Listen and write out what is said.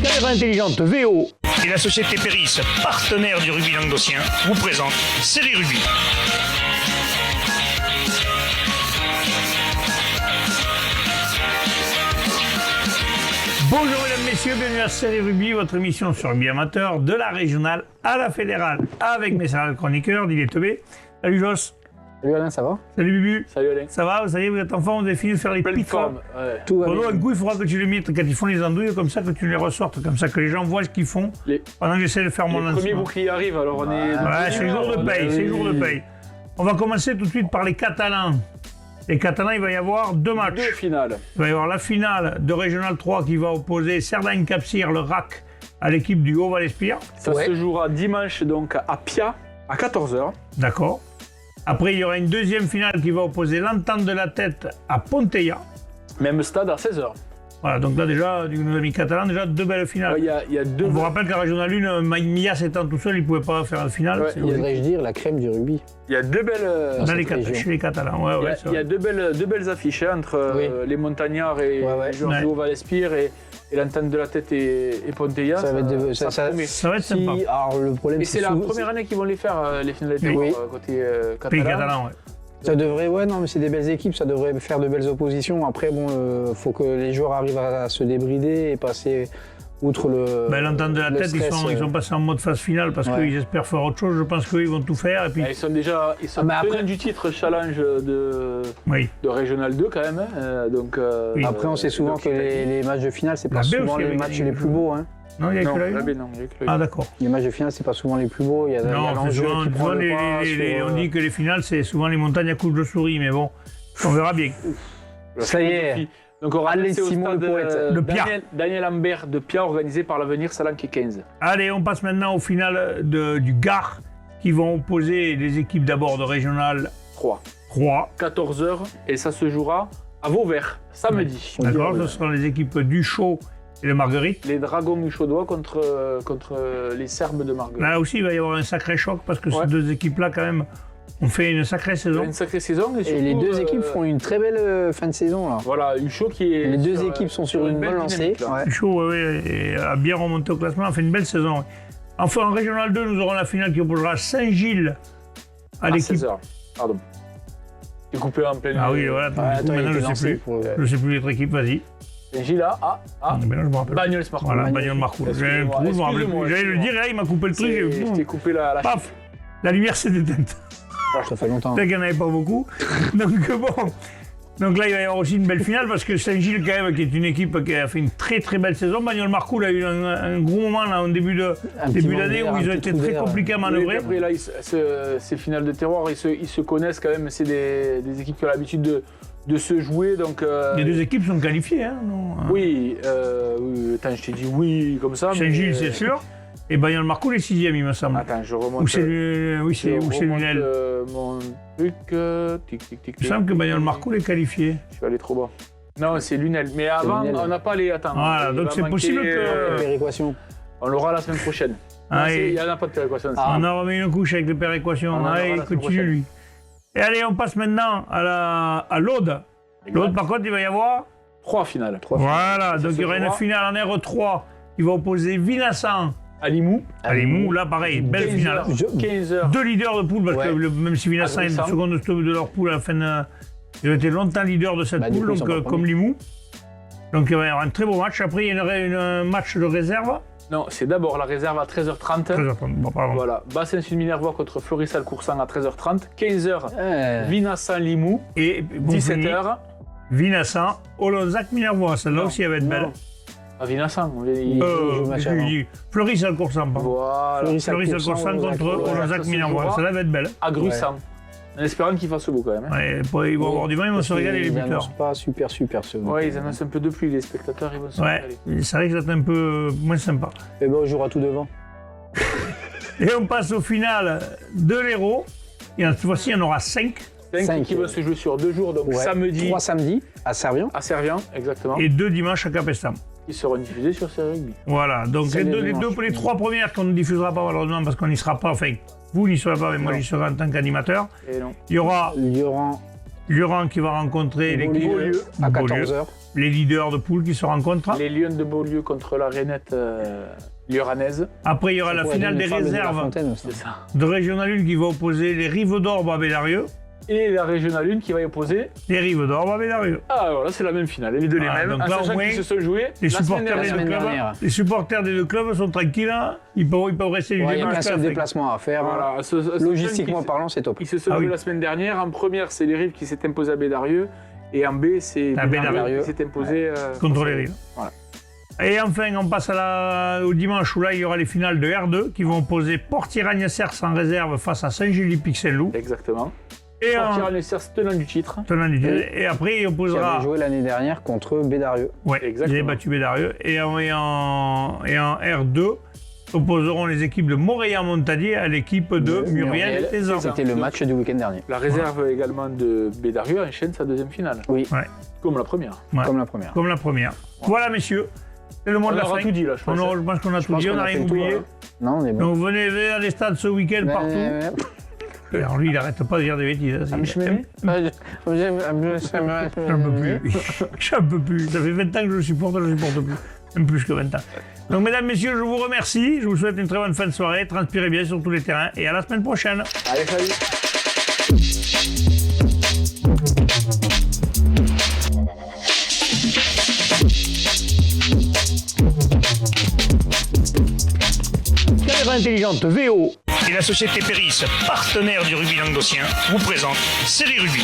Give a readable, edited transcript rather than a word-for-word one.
Caméra intelligente VO Et la société Péris, partenaire du rugby languedocien, vous présente Série Rugby. Bonjour mesdames, messieurs, bienvenue à Série Rugby, votre émission sur le rugby amateur, de la régionale à la fédérale, avec mes salariés chroniqueurs, Didier Tebé. Salut Joss. Salut Alain, ça va? Salut Bubu. Salut Alain. Ça va, ça y est, vous êtes en forme, vous avez fini de faire les Pleine pics. forme. Ouais. Tout va Bon, bien. un coup, il faudra que tu les mettes quand ils font les andouilles, comme ça que tu les ressortes, comme ça que les gens voient ce qu'ils font, Les, pendant que j'essaie de faire mon les premiers lancement. boucliers arrivent, alors on est... Ouais, c'est le jour de paye, c'est le jour de paye. On va commencer tout de suite par les Catalans. Les Catalans, il va y avoir deux matchs. Deux finales. Il va y avoir la finale de Régional 3 qui va opposer Cerdagne-Capcir, le RAC, à l'équipe du Haut-Val-Espire. Ça se jouera dimanche donc à Pia, à 14h. D'accord. Après, il y aura une deuxième finale qui va opposer l'Entente de la Tête à Ponteilla. Même stade à 16h. Voilà, donc là déjà, nos amis catalans, déjà deux belles finales. Il y a deux... On vous rappelle qu'à Régional 1, Mias étant tout seul, il ne pouvait pas faire la finale. Ouais, C'est Il devrais-je dire la crème du rugby. Il y a deux belles... dans cette région. chez les Catalans. Ouais, ouais, c'est Il y a vrai. deux belles affiches hein, entre Oui. les Montagnards et Ouais. les joueurs du Haut-Val-Espire et l'Entente de la Tête et Ponteilla. Ça va être ça- promet. Ça va être Si, sympa. alors le problème, Et c'est la première année qu'ils vont les faire, les finales de Oui. côté Pays catalan. catalan, ouais. Ça devrait, ouais, non, mais c'est des belles équipes, ça devrait faire de belles oppositions. Après, bon, faut que les joueurs arrivent à se débrider et passer outre le. Ben, l'Entente de la le Tête, stress, ils sont passés en mode phase finale parce Ouais. qu'ils espèrent faire autre chose. Je pense qu'eux, ils vont tout faire. Et puis, Ils sont déjà Ah, mais après- tenants du titre challenge de oui. Régional 2 quand même. Hein. Donc, Oui. Après, on sait souvent que les matchs de finale, c'est pas La B souvent aussi les avait matchs gagné les le plus beaux. Hein. Non, il n'y a Non, que là. la B, non, il y a que l'œil. Ah, d'accord. Les matchs de finale, c'est pas souvent les plus beaux. Il y a Non, l'enjeu souvent, qui prend souvent, le pas sur, on dit que les finales, c'est souvent les montagnes à couche de souris, mais bon, on verra bien. Ça y est. Donc on Allez, c'est au Simon stade le poète. De Pia. Daniel Ambert de Pia, organisé par l'Avenir Salanque 15. Allez, on passe maintenant aux finales du Gard, qui vont opposer les équipes d'abord de Régional 3. 3. 14h et ça se jouera à Vauvert, samedi. D'accord, ce seront les équipes du Chaud et de Marguerite. Les Dragons du Chaudois contre les Serbes de Marguerite. Là aussi, il va y avoir un sacré choc parce que Ouais. ces deux équipes-là, quand même, ont fait une sacrée saison. Une sacrée saison. Et, Et les surtout, deux équipes font une très belle fin de saison là. Voilà, une show qui est. Les deux sur, équipes sont sur une belle bonne lancée. dynamique, là. Ouais. Le Chaud, et a bien remonté au classement, a fait une belle saison. Enfin, en Régional 2, nous aurons la finale qui opposera Saint-Gilles à À l'équipe. 16h. Pardon. J'ai coupé en pleine. Ah oui, voilà, Ouais, du coup, attends, il maintenant était je sais lancé plus. pour- Je sais plus l'autre équipe, vas-y. Gila, Ben là, je me rappelle. Bagnols Marcoux. Voilà, Bagnols Marcoux. J'ai un trou, je me rappelle plus. J'allais le dire, et là, il m'a coupé le truc. Je t'ai coupé la Paf, la lumière s'est éteinte. Ça fait longtemps. Peut-être qu'il n'y en avait pas beaucoup. Donc bon. Donc là, il va y avoir aussi une belle finale parce que Saint-Gilles, quand même, qui est une équipe qui a fait une très très belle saison. Bagnols Marcoux a eu un gros moment là, au début d'année où ils ont été très compliqués à manœuvrer. Après, là, ces finales de terroir, ils se connaissent quand même. C'est des équipes qui ont l'habitude de se jouer. Donc, Les deux équipes sont qualifiées. Hein, non oui, attends, je t'ai dit oui comme ça. Saint-Gilles, mais, c'est sûr. Et Bagnols Marcoux, les sixièmes, il me semble. Attends, je remonte. Ou c'est Lunel. Mon truc. Tic, tic, tic. Il me semble que Bagnols Marcoux est qualifié. Je suis allé trop bas. Non, c'est Lunel. Mais avant, Lunel. on n'a pas les. Attends. Voilà, il donc va c'est manquer, possible que- Péréquation. On l'aura la semaine prochaine. Ah, Non, et- il n'y en a pas de péréquation. On a remis une couche avec le péréquation. On en aura Allez, la semaine continue prochaine. lui. Et allez, on passe maintenant à l'Aude. L'Aude, par contre, il va y avoir. 3 finales. Voilà, donc se il y aura une jouera. finale en R3 qui va opposer Vinassan À Limoux. à Limoux. Là, pareil, belle finale. 15h. Deux leaders de poule, parce Ouais. que même si Vinassan est Agressant. seconde stop de leur poule à la fin ils ont été longtemps leaders de cette Bah, du poule, coup, ils donc sont pas comme premiers. Limoux. Donc il va y avoir un très beau match. Après, il y aura un match de réserve. Non, c'est d'abord la réserve à 13h30. Bon, pardon. Voilà, Bassin-Sud-Minervois contre Florissal-Coursan à 13h30. 15h, Ouais. Vinassan-Limoux. Et pour finir, 17h, Vinassan, Olonzac-Minervois. Celle-là Non, aussi, elle va être belle. à Vinassan. Il joue le match je avant. dis Fleury-Salcoursan, pardon. Voilà, Fleury-Salcoursan contre Olonzac-Minervois. Celle-là va être belle. à Grussan. En espérant qu'il fasse beau quand même. Hein. Ouais, ils vont avoir du vent, ils vont se régaler les Ils buteurs. annoncent pas super ce Ouais, ils annoncent un peu de pluie, les spectateurs, ils vont se Ouais, régaler. c'est vrai que c'est un peu moins sympa. Et ben on jouera tout devant. Et on passe au final de l'Hérault. Et cette fois-ci, il y en aura 5. 5 qui vont se jouer sur 2 jours, donc Ouais. samedi 3 samedis à Servian. à Servian, exactement. Et 2 dimanches à Capestam. Qui seront diffusés sur Série Rugby. Voilà, donc C'est les dimanches. les 3 premières qu'on ne diffusera pas malheureusement parce qu'on n'y sera pas, enfin, vous n'y serez pas, mais moi Non. j'y serai en tant qu'animateur. Et non. Il y aura Lyon qui va rencontrer l'équipe Beaulieu à Beaulieu, 14h. les leaders de poule qui se rencontrent. Les Lions de Beaulieu contre la Rainette Lioranaise. Après, il y aura la finale des réserves C'est ça. de Régional 1 qui va opposer les Rives d'Orbe à Bédarieux. Et la Régionale 1 qui va y opposer. Les Rives d'Orbe à Bédarieux. Ah, voilà, c'est la même finale. Les deux les Voilà, mêmes. donc En là, au sachant moins, qu'ils se sont joués Les la semaine supporters, des dernière. deux semaine clubs, dernière. les supporters des deux clubs sont tranquilles, hein. Ils peuvent rester du Il n'y a début qu'un jusqu'à seul la fin. déplacement à faire. Voilà, Logistiquement parlant, c'est top. Ils se sont Ah joués oui. la semaine dernière. En première, c'est les Rives qui s'est imposé à Bédarieux. Et en B, c'est À Bédarieux. qui s'est imposé Contre les Rives. Voilà. Et enfin, on passe au dimanche où là, il y aura les finales de R2 qui vont opposer Port-Tiragnes-Cers en réserve face à Saint-Gély-Pixel-Loup. Exactement. Et Sortir les Cers tenant du titre. tenant du titre. Et après, il Qui opposera. avait joué l'année dernière contre Bédarieux. Ouais, Exactement. ils avaient battu Bédarieux. Et en R2, opposeront les équipes de Montréal-Montadier à l'équipe de Muriel et Zan. C'était le match du week-end dernier, La réserve également de Bédarieux enchaîne sa deuxième finale. Oui. Ouais, Comme la première. ouais. comme la première. Comme la première. Voilà, messieurs. C'est le mot On de la aura fin. tout dit là, je pense. Je pense qu'on a tout pense dit, on qu'on n'a a rien fait le tour, oublié. hein. Non, on est bon. Donc venez dans les stades ce week-end partout. Alors lui, il n'arrête pas de dire des bêtises. hein, J'en peux plus. J'en peux plus. Ça fait 20 ans que je le supporte, je ne le supporte plus. Même plus que 20 ans. Donc, mesdames, messieurs, je vous remercie. Je vous souhaite une très bonne fin de soirée. Transpirez bien sur tous les terrains. Et à la semaine prochaine. Allez, salut. Caméra intelligente VO. Et la société Péris, partenaire du rugby languedocien, vous présente Série Rugby.